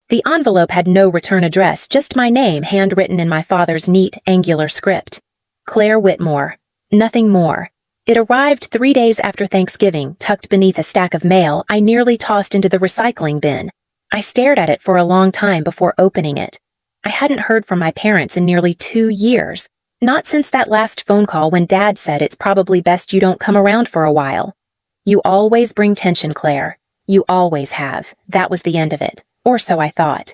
The envelope had no return address, just my name handwritten in my father's neat, angular script. Claire Whitmore. Nothing more. It arrived 3 days after Thanksgiving, tucked beneath a stack of mail I nearly tossed into the recycling bin. I stared at it for a long time before opening it. I hadn't heard from my parents in nearly 2 years. Not since that last phone call when Dad said it's probably best you don't come around for a while. You always bring tension, Claire. You always have. That was the end of it. Or so I thought.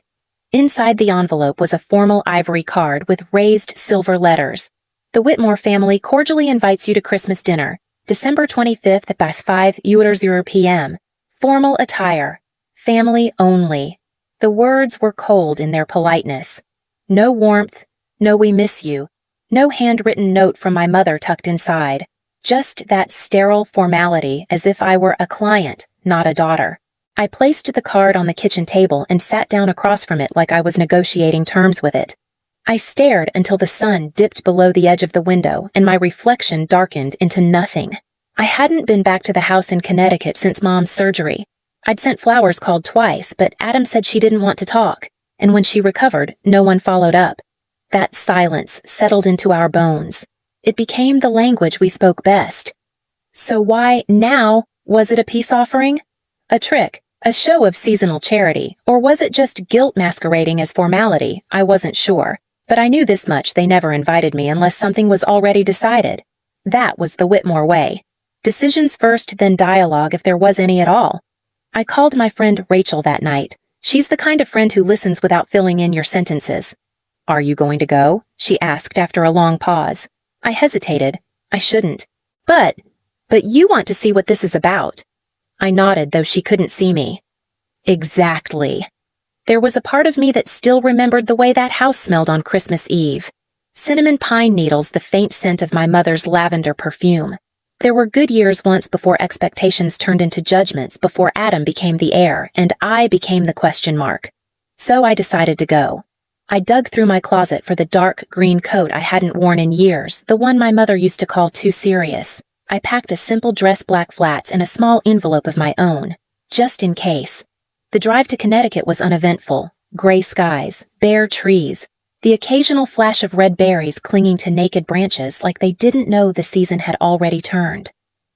Inside the envelope was a formal ivory card with raised silver letters. The Whitmore family cordially invites you to Christmas dinner, December 25th at 5:00 p.m. Formal attire. Family only. The words were cold in their politeness. No warmth, no we miss you, no handwritten note from my mother tucked inside. Just that sterile formality as if I were a client, not a daughter. I placed the card on the kitchen table and sat down across from it like I was negotiating terms with it. I stared until the sun dipped below the edge of the window and my reflection darkened into nothing. I hadn't been back to the house in Connecticut since Mom's surgery. I'd sent flowers called twice, but Adam said she didn't want to talk, and when she recovered, no one followed up. That silence settled into our bones. It became the language we spoke best. So why, now, was it a peace offering? A trick? A show of seasonal charity? Or was it just guilt masquerading as formality? I wasn't sure. But I knew this much: they never invited me unless something was already decided. That was the Whitmore way. Decisions first, then dialogue if there was any at all. I called my friend Rachel that night. She's the kind of friend who listens without filling in your sentences. "Are you going to go?" she asked after a long pause. I hesitated. I shouldn't. But you want to see what this is about." I nodded, though she couldn't see me. Exactly. There was a part of me that still remembered the way that house smelled on Christmas Eve. Cinnamon pine needles, the faint scent of my mother's lavender perfume. There were good years once before expectations turned into judgments, before Adam became the heir, and I became the question mark. So I decided to go. I dug through my closet for the dark green coat I hadn't worn in years, the one my mother used to call too serious. I packed a simple dress black flats in a small envelope of my own, just in case. The drive to Connecticut was uneventful. Gray skies, bare trees, the occasional flash of red berries clinging to naked branches like they didn't know the season had already turned.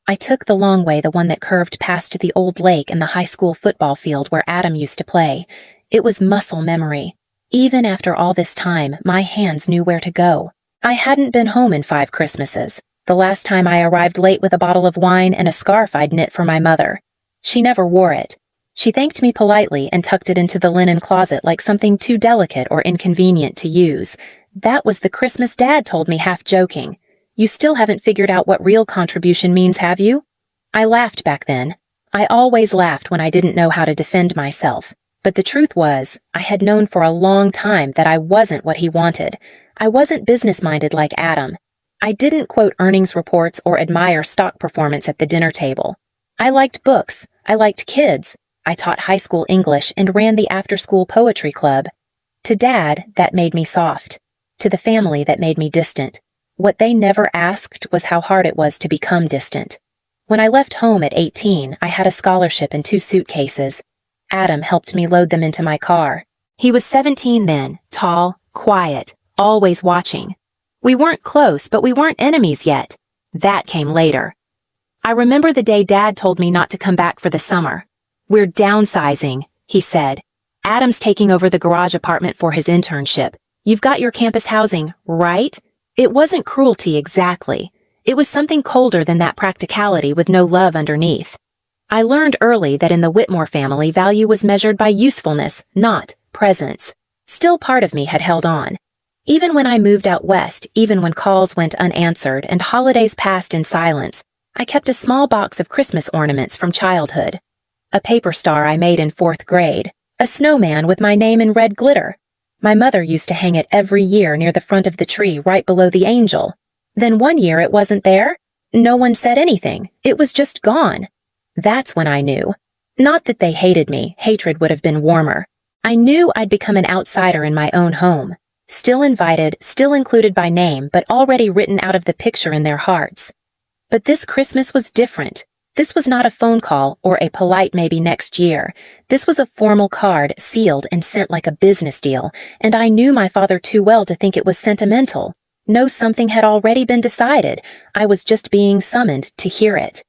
I took the long way, the one that curved past the old lake and the high school football field where Adam used to play. It was muscle memory. Even after all this time, my hands knew where to go. I hadn't been home in 5 Christmases. The last time I arrived late with a bottle of wine and a scarf I'd knit for my mother. She never wore it. She thanked me politely and tucked it into the linen closet like something too delicate or inconvenient to use. That was the Christmas Dad told me, half joking. "You still haven't figured out what real contribution means, have you?" I laughed back then. I always laughed when I didn't know how to defend myself. But the truth was, I had known for a long time that I wasn't what he wanted. I wasn't business-minded like Adam. I didn't quote earnings reports or admire stock performance at the dinner table. I liked books. I liked kids. I taught high school English and ran the after-school poetry club. To Dad, that made me soft. To the family, that made me distant. What they never asked was how hard it was to become distant. When I left home at 18, I had a scholarship and 2 suitcases. Adam helped me load them into my car. He was 17 then, tall, quiet, always watching. We weren't close, but we weren't enemies yet. That came later. I remember the day Dad told me not to come back for the summer. "We're downsizing," he said. "Adam's taking over the garage apartment for his internship. You've got your campus housing, right?" It wasn't cruelty exactly. It was something colder than that practicality with no love underneath. I learned early that in the Whitmore family, value was measured by usefulness, not presence. Still, part of me had held on. Even when I moved out west, even when calls went unanswered and holidays passed in silence, I kept a small box of Christmas ornaments from childhood. A paper star I made in 4th grade. A snowman with my name in red glitter. My mother used to hang it every year near the front of the tree right below the angel. Then one year it wasn't there. No one said anything. It was just gone. That's when I knew. Not that they hated me. Hatred would have been warmer. I knew I'd become an outsider in my own home. Still invited, still included by name, but already written out of the picture in their hearts. But this Christmas was different. This was not a phone call or a polite maybe next year. This was a formal card, sealed and sent like a business deal, and I knew my father too well to think it was sentimental. No, something had already been decided. I was just being summoned to hear it.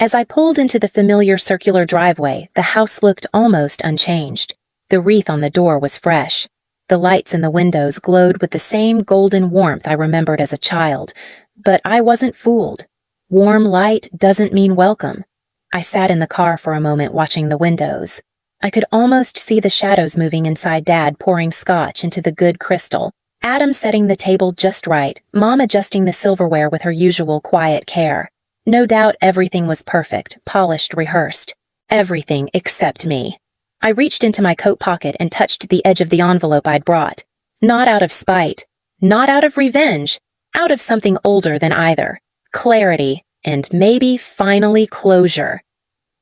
As I pulled into the familiar circular driveway, the house looked almost unchanged. The wreath on the door was fresh. The lights in the windows glowed with the same golden warmth I remembered as a child. But I wasn't fooled. Warm light doesn't mean welcome. I sat in the car for a moment watching the windows. I could almost see the shadows moving inside Dad pouring scotch into the good crystal, Adam setting the table just right, Mom adjusting the silverware with her usual quiet care. No doubt everything was perfect, polished, rehearsed. Everything except me. I reached into my coat pocket and touched the edge of the envelope I'd brought. Not out of spite. Not out of revenge. Out of something older than either. Clarity, and maybe finally closure.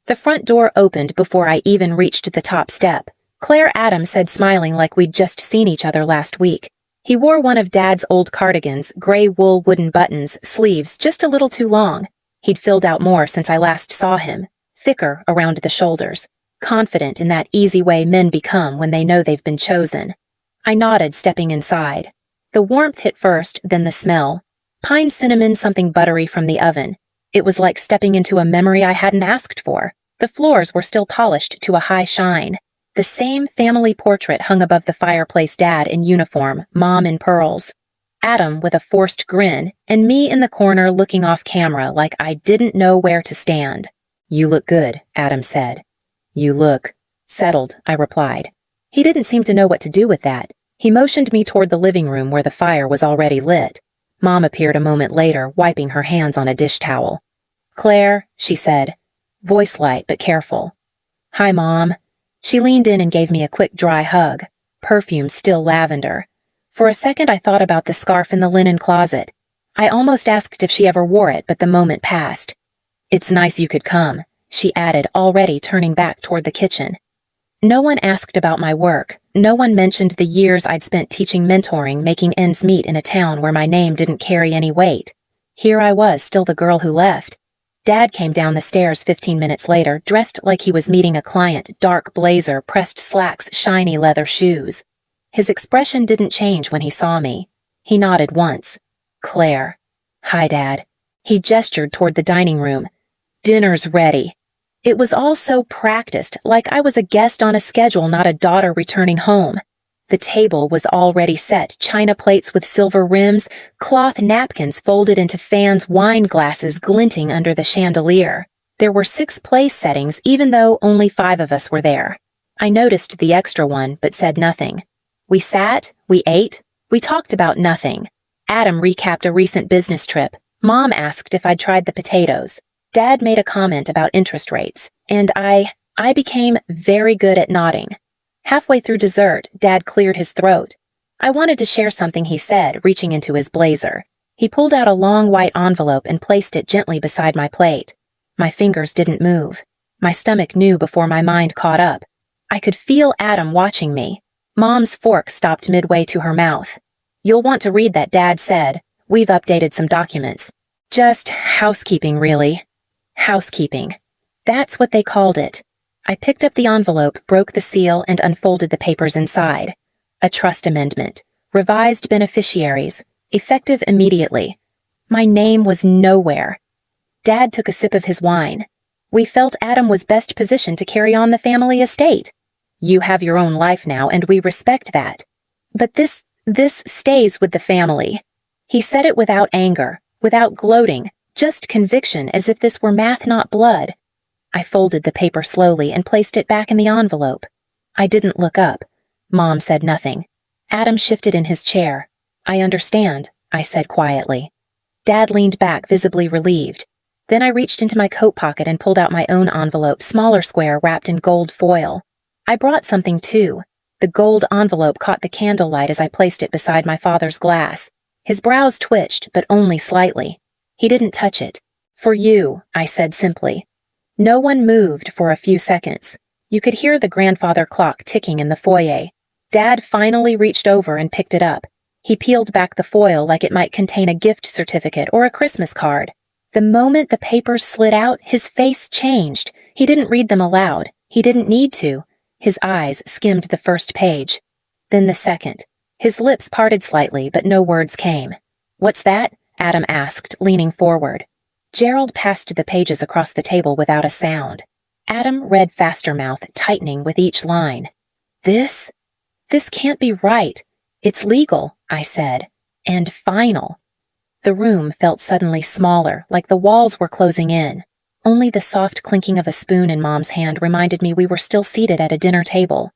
The front door opened before I even reached the top step. Claire, Adam said, smiling like we'd just seen each other last week. He wore one of Dad's old cardigans, gray wool wooden buttons, sleeves just a little too long. He'd filled out more since I last saw him, thicker around the shoulders, confident in that easy way men become when they know they've been chosen. I nodded, stepping inside. The warmth hit first, then the smell. Pine cinnamon, something buttery from the oven. It was like stepping into a memory I hadn't asked for. The floors were still polished to a high shine. The same family portrait hung above the fireplace, Dad in uniform, Mom in pearls. Adam with a forced grin, and me in the corner looking off camera like I didn't know where to stand. "You look good," Adam said. "You look settled," I replied. He didn't seem to know what to do with that. He motioned me toward the living room where the fire was already lit. Mom appeared a moment later, wiping her hands on a dish towel. "Claire," she said, voice light but careful. "Hi, Mom." She leaned in and gave me a quick dry hug, perfume still lavender. For a second I thought about the scarf in the linen closet. I almost asked if she ever wore it, but the moment passed. "It's nice you could come," she added, already turning back toward the kitchen. No one asked about my work. No one mentioned the years I'd spent teaching, mentoring, making ends meet in a town where my name didn't carry any weight. Here I was, still the girl who left. Dad came down the stairs 15 minutes later, dressed like he was meeting a client, dark blazer, pressed slacks, shiny leather shoes. His expression didn't change when he saw me. He nodded once. "Claire." "Hi, Dad." He gestured toward the dining room. "Dinner's ready." It was all so practiced, like I was a guest on a schedule, not a daughter returning home. The table was already set, china plates with silver rims, cloth napkins folded into fans, wine glasses glinting under the chandelier. There were 6 place settings, even though only 5 of us were there. I noticed the extra one, but said nothing. We sat, we ate, we talked about nothing. Adam recapped a recent business trip. Mom asked if I'd tried the potatoes. Dad made a comment about interest rates, and I became very good at nodding. Halfway through dessert, Dad cleared his throat. "I wanted to share something," he said, reaching into his blazer. He pulled out a long white envelope and placed it gently beside my plate. My fingers didn't move. My stomach knew before my mind caught up. I could feel Adam watching me. Mom's fork stopped midway to her mouth. "You'll want to read that," Dad said. "We've updated some documents. Just housekeeping, really." Housekeeping. That's what they called it. I picked up the envelope, broke the seal, and unfolded the papers inside. A trust amendment. Revised beneficiaries. Effective immediately. My name was nowhere. Dad took a sip of his wine. "We felt Adam was best positioned to carry on the family estate. You have your own life now, and we respect that. But this stays with the family." He said it without anger, without gloating, just conviction, as if this were math, not blood. I folded the paper slowly and placed it back in the envelope. I didn't look up. Mom said nothing. Adam shifted in his chair. "I understand," I said quietly. Dad leaned back, visibly relieved. Then I reached into my coat pocket and pulled out my own envelope, smaller square wrapped in gold foil. I brought something too. The gold envelope caught the candlelight as I placed it beside my father's glass. His brows twitched, but only slightly. He didn't touch it. "For you," I said simply. No one moved for a few seconds. You could hear the grandfather clock ticking in the foyer. Dad finally reached over and picked it up. He peeled back the foil like it might contain a gift certificate or a Christmas card. The moment the papers slid out, his face changed. He didn't read them aloud. He didn't need to. His eyes skimmed the first page. Then the second. His lips parted slightly, but no words came. "What's that?" Adam asked, leaning forward. Gerald passed the pages across the table without a sound. Adam read faster, mouth tightening with each line. This can't be right. It's legal," I said. "And final." The room felt suddenly smaller, like the walls were closing in. Only the soft clinking of a spoon in Mom's hand reminded me we were still seated at a dinner table.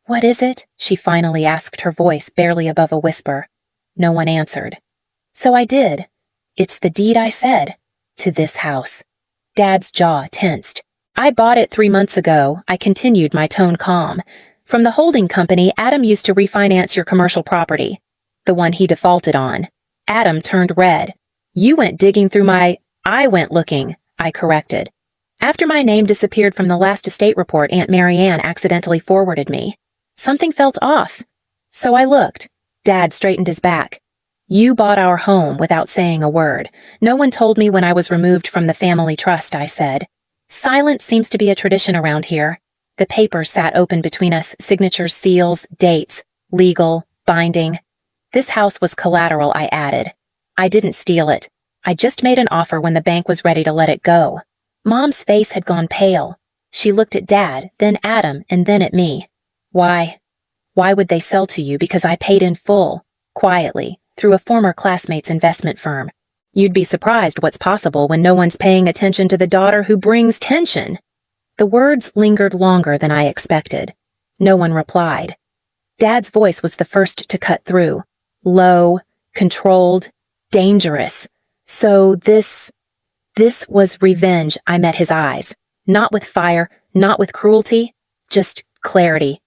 "What is it?" she finally asked, her voice barely above a whisper. No one answered. "So I did. It's the deed I said. To this house." Dad's jaw tensed. "I bought it 3 months ago," I continued, my tone calm. "From the holding company Adam used to refinance your commercial property. The one he defaulted on." Adam turned red. "You went digging through my—" "I went looking," I corrected. "After my name disappeared from the last estate report Aunt Marianne accidentally forwarded me. Something felt off. So I looked." Dad straightened his back. "You bought our home without saying a word. No one told me when I was removed from the family trust," I said. "Silence seems to be a tradition around here." The papers sat open between us, signatures, seals, dates, legal, binding. "This house was collateral," I added. "I didn't steal it. I just made an offer when the bank was ready to let it go." Mom's face had gone pale. She looked at Dad, then Adam, and then at me. Why would they sell to you? Because I paid in full, quietly, through a former classmate's investment firm. You'd be surprised what's possible when no one's paying attention to the daughter who brings tension." The words lingered longer than I expected. No one replied. Dad's voice was the first to cut through. Low, controlled, dangerous. "So this was revenge." I met his eyes. Not with fire, not with cruelty, just clarity.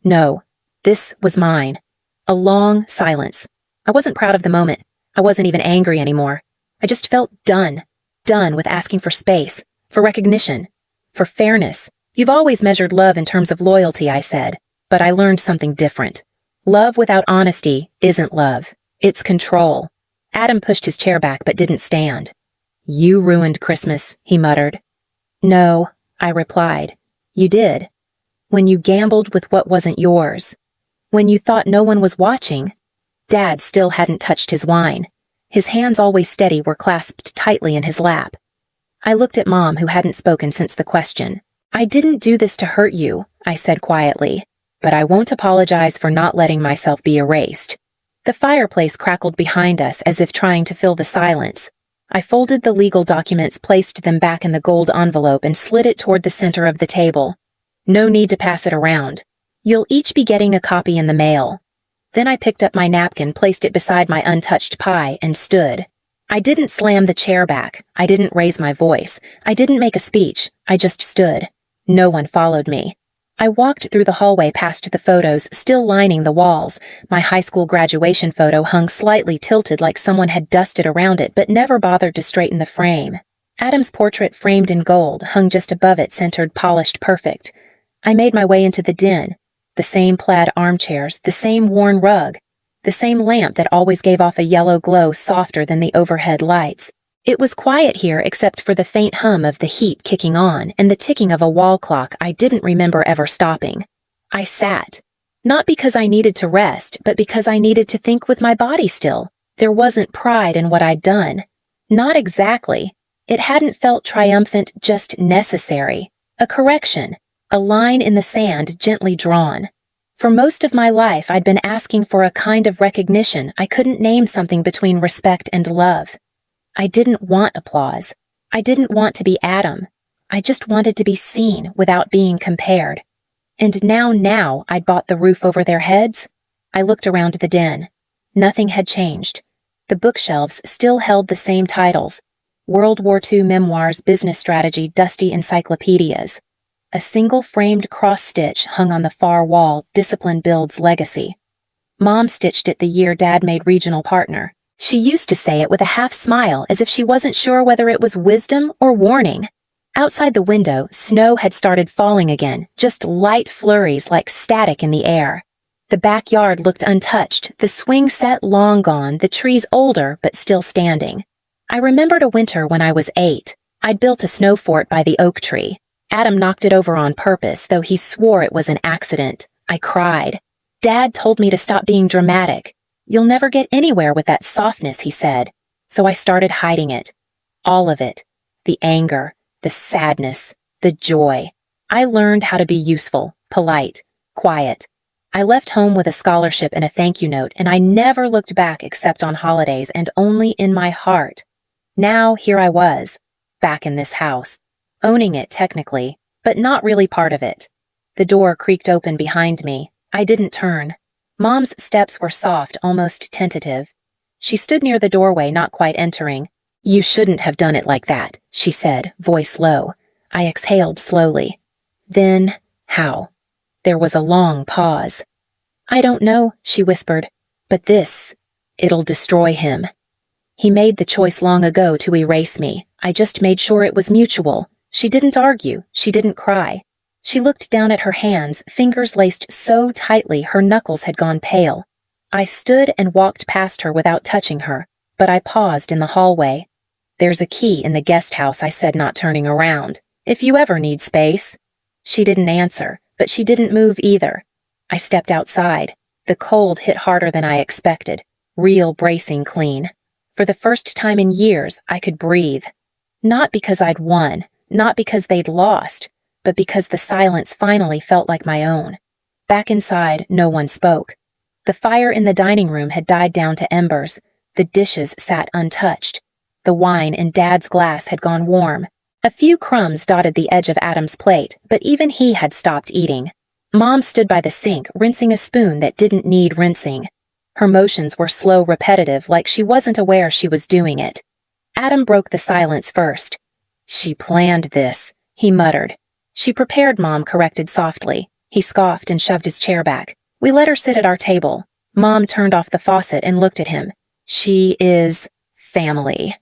"No, this was mine." A long silence. I wasn't proud of the moment. I wasn't even angry anymore. I just felt done. Done with asking for space, for recognition, for fairness. "You've always measured love in terms of loyalty," I said, but I learned something different. Love without honesty isn't love. It's control. Adam pushed his chair back but didn't stand. "You ruined Christmas," he muttered. "No," I replied. "You did. When you gambled with what wasn't yours. When you thought no one was watching." Dad still hadn't touched his wine. His hands, always steady, were clasped tightly in his lap. I looked at Mom, who hadn't spoken since the question. "I didn't do this to hurt you," I said quietly, "but I won't apologize for not letting myself be erased." The fireplace crackled behind us as if trying to fill the silence. I folded the legal documents, placed them back in the gold envelope, and slid it toward the center of the table. "No need to pass it around. You'll each be getting a copy in the mail." Then I picked up my napkin, placed it beside my untouched pie, and stood. I didn't slam the chair back. I didn't raise my voice. I didn't make a speech. I just stood. No one followed me. I walked through the hallway past the photos still lining the walls. My high school graduation photo hung slightly tilted, like someone had dusted around it but never bothered to straighten the frame. Adam's portrait, framed in gold, hung just above it, centered, polished, perfect. I made my way into the den. The same plaid armchairs, the same worn rug, the same lamp that always gave off a yellow glow softer than the overhead lights. It was quiet here except for the faint hum of the heat kicking on and the ticking of a wall clock I didn't remember ever stopping. I sat. Not because I needed to rest, but because I needed to think with my body still. There wasn't pride in what I'd done. Not exactly. It hadn't felt triumphant, just necessary. A correction. A line in the sand gently drawn. For most of my life, I'd been asking for a kind of recognition. I couldn't name something between respect and love. I didn't want applause. I didn't want to be Adam. I just wanted to be seen without being compared. And now I'd bought the roof over their heads. I looked around the den. Nothing had changed. The bookshelves still held the same titles. World War II memoirs, business strategy, dusty encyclopedias. A single framed cross-stitch hung on the far wall, "Discipline Builds Legacy." Mom stitched it the year Dad made regional partner. She used to say it with a half smile, as if she wasn't sure whether it was wisdom or warning. Outside the window, snow had started falling again, just light flurries like static in the air. The backyard looked untouched, the swing set long gone, the trees older but still standing. I remembered a winter when I was 8. I'd built a snow fort by the oak tree. Adam knocked it over on purpose, though he swore it was an accident. I cried. Dad told me to stop being dramatic. You'll never get anywhere with that softness, he said. So I started hiding it. All of it. The anger, the sadness, the joy. I learned how to be useful, polite, quiet. I left home with a scholarship and a thank you note, and I never looked back except on holidays and only in my heart. Now here I was, back in this house, owning it technically, but not really part of it. The door creaked open behind me. I didn't turn. Mom's steps were soft, almost tentative. She stood near the doorway, not quite entering. You shouldn't have done it like that, she said, voice low. I exhaled slowly. Then, how? There was a long pause. I don't know, she whispered, but it'll destroy him. He made the choice long ago to erase me. I just made sure it was mutual. She didn't argue. She didn't cry. She looked down at her hands, fingers laced so tightly her knuckles had gone pale. I stood and walked past her without touching her, but I paused in the hallway. There's a key in the guest house, I said, not turning around. If you ever need space. She didn't answer, but she didn't move either. I stepped outside. The cold hit harder than I expected. Real bracing clean. For the first time in years, I could breathe. Not because I'd won, not because they'd lost, but because the silence finally felt like my own. Back inside, no one spoke. The fire in the dining room had died down to embers. The dishes sat untouched. The wine in Dad's glass had gone warm. A few crumbs dotted the edge of Adam's plate, but even he had stopped eating. Mom stood by the sink, rinsing a spoon that didn't need rinsing. Her motions were slow, repetitive, like she wasn't aware she was doing it. Adam broke the silence first. She planned this, he muttered. She prepared, Mom corrected softly. He scoffed and shoved his chair back. We let her sit at our table. Mom turned off the faucet and looked at him. She is family.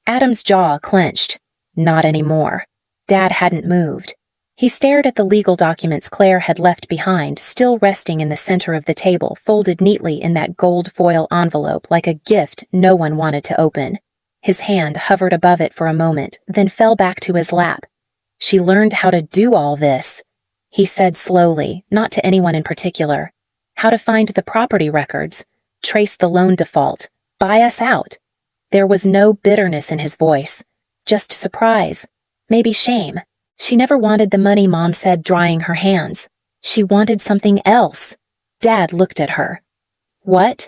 Adam's jaw clenched. Not anymore. Dad hadn't moved. He stared at the legal documents Claire had left behind, still resting in the center of the table, folded neatly in that gold foil envelope like a gift no one wanted to open. His hand hovered above it for a moment, then fell back to his lap. She learned how to do all this, he said slowly, not to anyone in particular. How to find the property records, trace the loan default, buy us out. There was no bitterness in his voice, just surprise, maybe shame. She never wanted the money, Mom said, drying her hands. She wanted something else. Dad looked at her. What?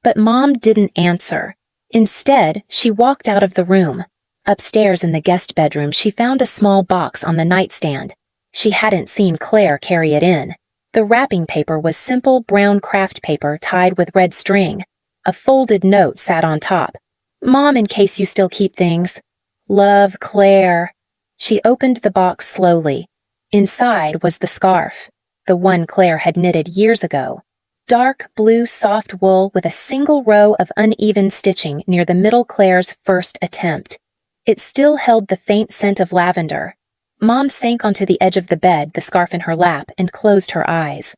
But Mom didn't answer. Instead, she walked out of the room. Upstairs in the guest bedroom, she found a small box on the nightstand. She hadn't seen Claire carry it in. The wrapping paper was simple brown craft paper tied with red string. A folded note sat on top. Mom, in case you still keep things. Love, Claire. She opened the box slowly. Inside was the scarf, the one Claire had knitted years ago. Dark blue soft wool with a single row of uneven stitching near the middle, Claire's first attempt. It still held the faint scent of lavender. Mom sank onto the edge of the bed, the scarf in her lap, and closed her eyes.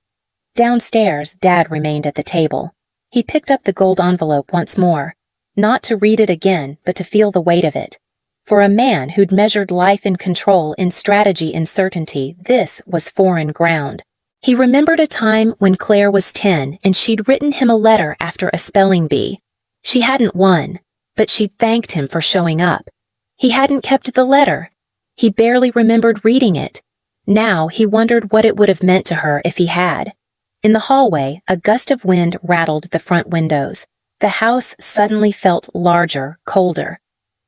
Downstairs, Dad remained at the table. He picked up the gold envelope once more, not to read it again, but to feel the weight of it. For a man who'd measured life in control, in strategy, in certainty, this was foreign ground. He remembered a time when Claire was 10 and she'd written him a letter after a spelling bee. She hadn't won, but she'd thanked him for showing up. He hadn't kept the letter. He barely remembered reading it. Now he wondered what it would have meant to her if he had. In the hallway, a gust of wind rattled the front windows. The house suddenly felt larger, colder,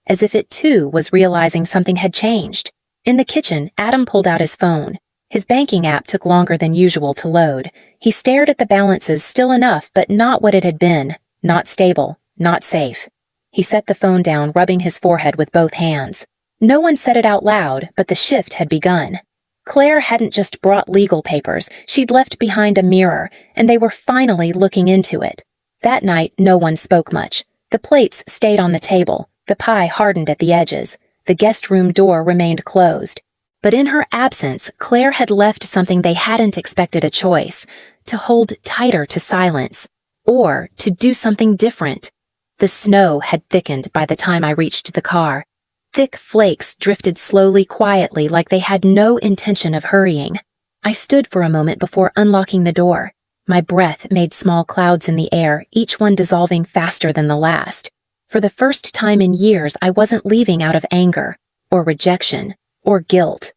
as if it too was realizing something had changed. In the kitchen, Adam pulled out his phone. His banking app took longer than usual to load. He stared at the balances, still enough, but not what it had been. Not stable, not safe. He set the phone down, rubbing his forehead with both hands. No one said it out loud, but the shift had begun. Claire hadn't just brought legal papers, she'd left behind a mirror, and they were finally looking into it. That night, no one spoke much. The plates stayed on the table. The pie hardened at the edges. The guest room door remained closed. But in her absence, Claire had left something they hadn't expected: a choice, to hold tighter to silence, or to do something different. The snow had thickened by the time I reached the car. Thick flakes drifted slowly, quietly, like they had no intention of hurrying. I stood for a moment before unlocking the door. My breath made small clouds in the air, each one dissolving faster than the last. For the first time in years, I wasn't leaving out of anger, or rejection, or guilt.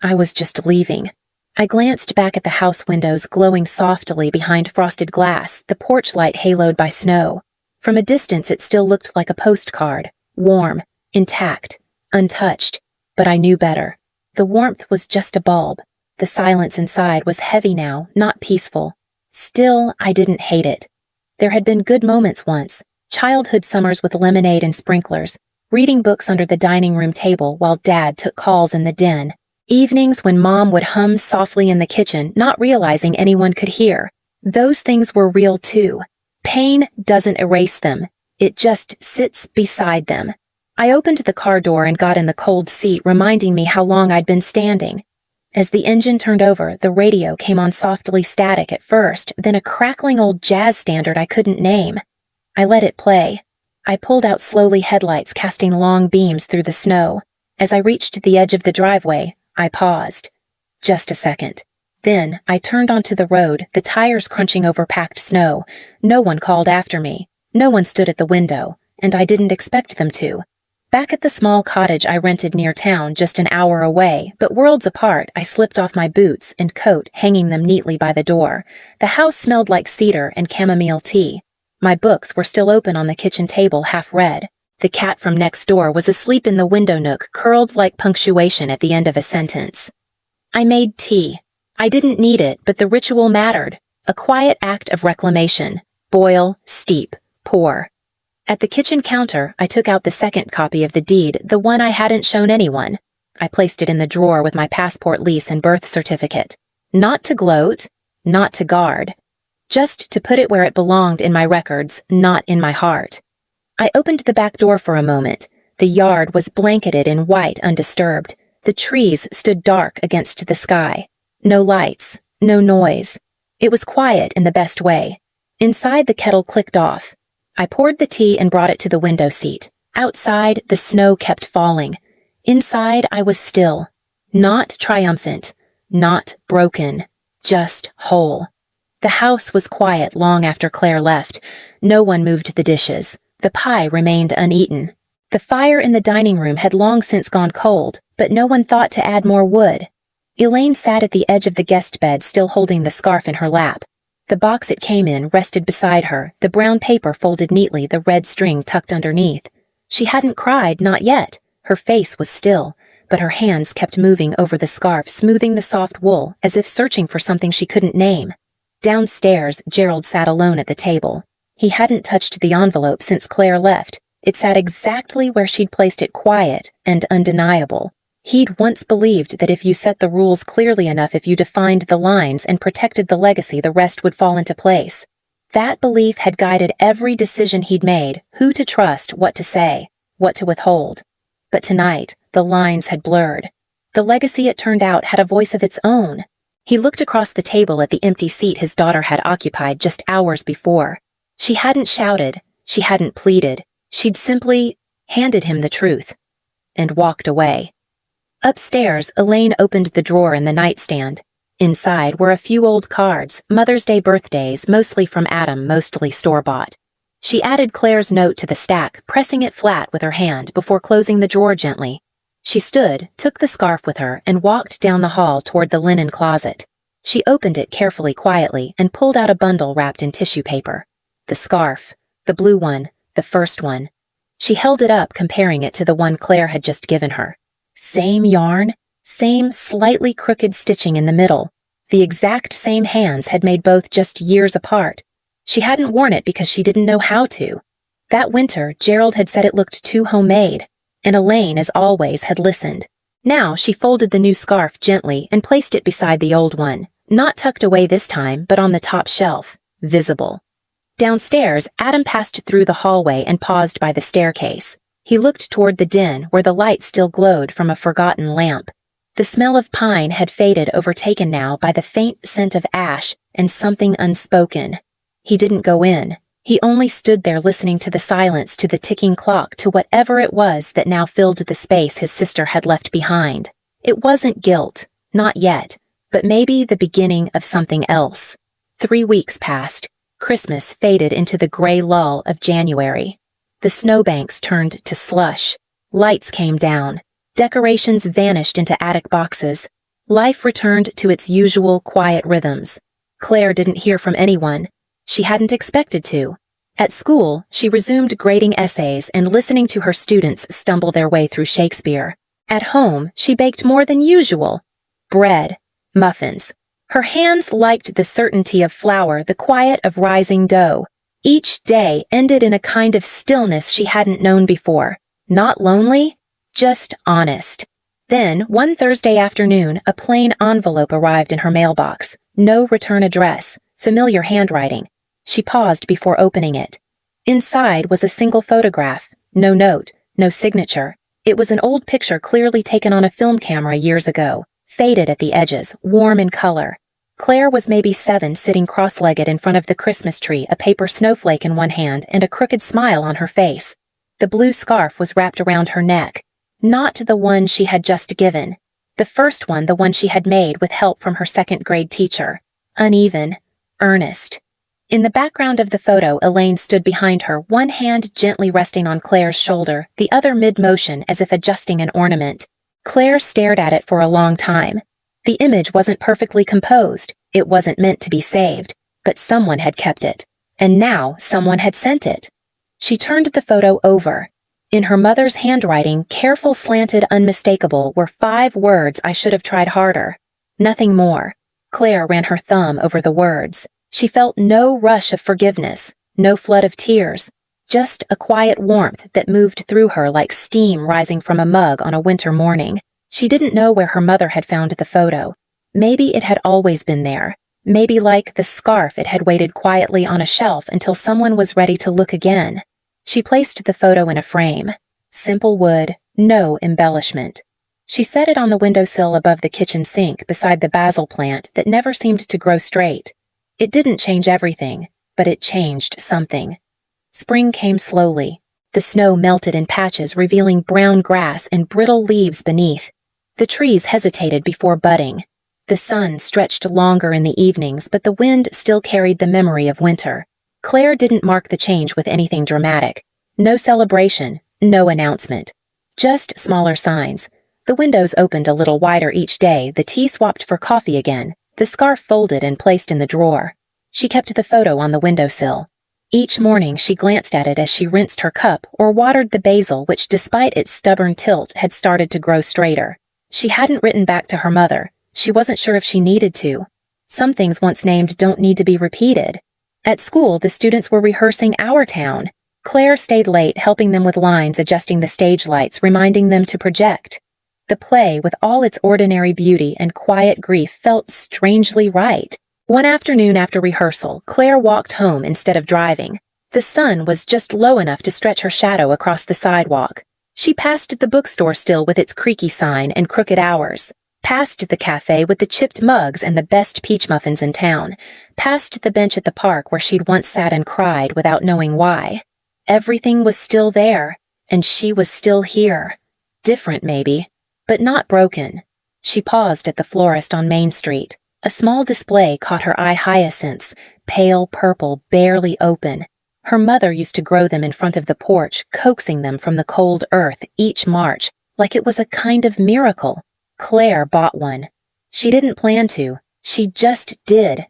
I was just leaving. I glanced back at the house windows glowing softly behind frosted glass, the porch light haloed by snow. From a distance, it still looked like a postcard, warm, intact, untouched. But I knew better. The warmth was just a bulb. The silence inside was heavy now, not peaceful. Still, I didn't hate it. There had been good moments once. Childhood summers with lemonade and sprinklers, reading books under the dining room table while Dad took calls in the den. Evenings when Mom would hum softly in the kitchen, not realizing anyone could hear. Those things were real too. Pain doesn't erase them. It just sits beside them. I opened the car door and got in the cold seat, reminding me how long I'd been standing. As the engine turned over, the radio came on softly static at first, then a crackling old jazz standard I couldn't name. I let it play. I pulled out slowly, headlights casting long beams through the snow. As I reached the edge of the driveway, I paused. Just a second. Then I turned onto the road, the tires crunching over packed snow. No one called after me. No one stood at the window, and I didn't expect them to. Back at the small cottage I rented near town, just an hour away, but worlds apart, I slipped off my boots and coat, hanging them neatly by the door. The house smelled like cedar and chamomile tea. My books were still open on the kitchen table, half read. The cat from next door was asleep in the window nook, curled like punctuation at the end of a sentence. I made tea. I didn't need it, but the ritual mattered. A quiet act of reclamation. Boil, steep, pour. At the kitchen counter, I took out the second copy of the deed, the one I hadn't shown anyone. I placed it in the drawer with my passport, lease, and birth certificate. Not to gloat, not to guard. Just to put it where it belonged in my records, not in my heart. I opened the back door for a moment. The yard was blanketed in white, undisturbed. The trees stood dark against the sky. No lights, no noise. It was quiet in the best way. Inside, the kettle clicked off. I poured the tea and brought it to the window seat. Outside, the snow kept falling. Inside, I was still. Not triumphant. Not broken. Just whole. The house was quiet long after Claire left. No one moved the dishes. The pie remained uneaten. The fire in the dining room had long since gone cold, but no one thought to add more wood. Elaine sat at the edge of the guest bed, still holding the scarf in her lap. The box it came in rested beside her, the brown paper folded neatly, the red string tucked underneath. She hadn't cried, not yet. Her face was still, but her hands kept moving over the scarf, smoothing the soft wool, as if searching for something she couldn't name. Downstairs, Gerald sat alone at the table. He hadn't touched the envelope since Claire left. It sat exactly where she'd placed it, quiet and undeniable. He'd once believed that if you set the rules clearly enough, if you defined the lines and protected the legacy, the rest would fall into place. That belief had guided every decision he'd made, who to trust, what to say, what to withhold. But tonight, the lines had blurred. The legacy, it turned out, had a voice of its own. He looked across the table at the empty seat his daughter had occupied just hours before. She hadn't shouted, she hadn't pleaded, she'd simply handed him the truth and walked away. Upstairs, Elaine opened the drawer in the nightstand. Inside were a few old cards, Mother's Day birthdays, mostly from Adam, mostly store-bought. She added Claire's note to the stack, pressing it flat with her hand before closing the drawer gently. She stood, took the scarf with her, and walked down the hall toward the linen closet. She opened it carefully, quietly, and pulled out a bundle wrapped in tissue paper. The scarf, the blue one, the first one. She held it up, comparing it to the one Claire had just given her. Same yarn, same slightly crooked stitching in the middle. The exact same hands had made both just years apart. She hadn't worn it because she didn't know how to. That winter, Gerald had said it looked too homemade, and Elaine, as always, had listened. Now she folded the new scarf gently and placed it beside the old one, not tucked away this time, but on the top shelf, visible. Downstairs, Adam passed through the hallway and paused by the staircase. He looked toward the den, where the light still glowed from a forgotten lamp. The smell of pine had faded, overtaken now by the faint scent of ash and something unspoken. He didn't go in. He only stood there listening to the silence, to the ticking clock, to whatever it was that now filled the space his sister had left behind. It wasn't guilt, not yet, but maybe the beginning of something else. 3 weeks passed. Christmas faded into the gray lull of January. The snowbanks turned to slush. Lights came down. Decorations vanished into attic boxes. Life returned to its usual quiet rhythms. Claire didn't hear from anyone. She hadn't expected to. At school, she resumed grading essays and listening to her students stumble their way through Shakespeare. At home, she baked more than usual. Bread, muffins. Her hands liked the certainty of flour, the quiet of rising dough. Each day ended in a kind of stillness she hadn't known before. Not lonely, just honest. Then, one Thursday afternoon, a plain envelope arrived in her mailbox. No return address, familiar handwriting. She paused before opening it. Inside was a single photograph. No note, no signature. It was an old picture clearly taken on a film camera years ago, faded at the edges, warm in color. Claire was maybe 7, sitting cross-legged in front of the Christmas tree, a paper snowflake in one hand and a crooked smile on her face. The blue scarf was wrapped around her neck. Not the one she had just given. The first one, the one she had made with help from her second-grade teacher. Uneven, earnest. In the background of the photo, Elaine stood behind her, one hand gently resting on Claire's shoulder, the other mid-motion as if adjusting an ornament. Claire stared at it for a long time. The image wasn't perfectly composed. It wasn't meant to be saved. But someone had kept it. And now someone had sent it. She turned the photo over. In her mother's handwriting, careful, slanted, unmistakable, were 5 words: "I should have tried harder." Nothing more. Claire ran her thumb over the words. She felt no rush of forgiveness, no flood of tears, just a quiet warmth that moved through her like steam rising from a mug on a winter morning. She didn't know where her mother had found the photo. Maybe it had always been there. Maybe, like the scarf, it had waited quietly on a shelf until someone was ready to look again. She placed the photo in a frame. Simple wood, no embellishment. She set it on the windowsill above the kitchen sink beside the basil plant that never seemed to grow straight. It didn't change everything, but it changed something. Spring came slowly. The snow melted in patches, revealing brown grass and brittle leaves beneath. The trees hesitated before budding. The sun stretched longer in the evenings, but the wind still carried the memory of winter. Claire didn't mark the change with anything dramatic. No celebration, no announcement. Just smaller signs. The windows opened a little wider each day, the tea swapped for coffee again, the scarf folded and placed in the drawer. She kept the photo on the windowsill. Each morning she glanced at it as she rinsed her cup or watered the basil, which despite its stubborn tilt had started to grow straighter. She hadn't written back to her mother. She wasn't sure if she needed to. Some things once named don't need to be repeated. At school, the students were rehearsing Our Town. Claire stayed late, helping them with lines, adjusting the stage lights, reminding them to project. The play, with all its ordinary beauty and quiet grief, felt strangely right. One afternoon after rehearsal, Claire walked home instead of driving. The sun was just low enough to stretch her shadow across the sidewalk. She passed the bookstore still with its creaky sign and crooked hours. Past the cafe with the chipped mugs and the best peach muffins in town. Past the bench at the park where she'd once sat and cried without knowing why. Everything was still there, and she was still here. Different, maybe, but not broken. She paused at the florist on Main Street. A small display caught her eye: hyacinths, pale purple, barely open. Her mother used to grow them in front of the porch, coaxing them from the cold earth each March, like it was a kind of miracle. Claire bought one. She didn't plan to. She just did.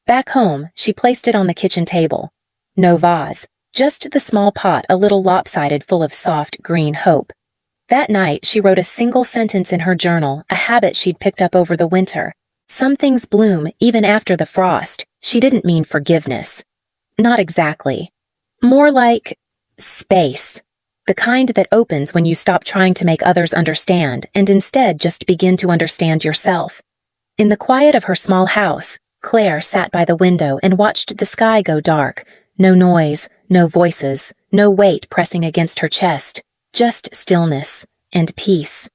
Back home, she placed it on the kitchen table. No vase, just the small pot, a little lopsided, full of soft green hope. That night, she wrote a single sentence in her journal, a habit she'd picked up over the winter. Some things bloom even after the frost. She didn't mean forgiveness. Not exactly. More like space. The kind that opens when you stop trying to make others understand and instead just begin to understand yourself. In the quiet of her small house, Claire sat by the window and watched the sky go dark. No noise, no voices, no weight pressing against her chest. Just stillness and peace.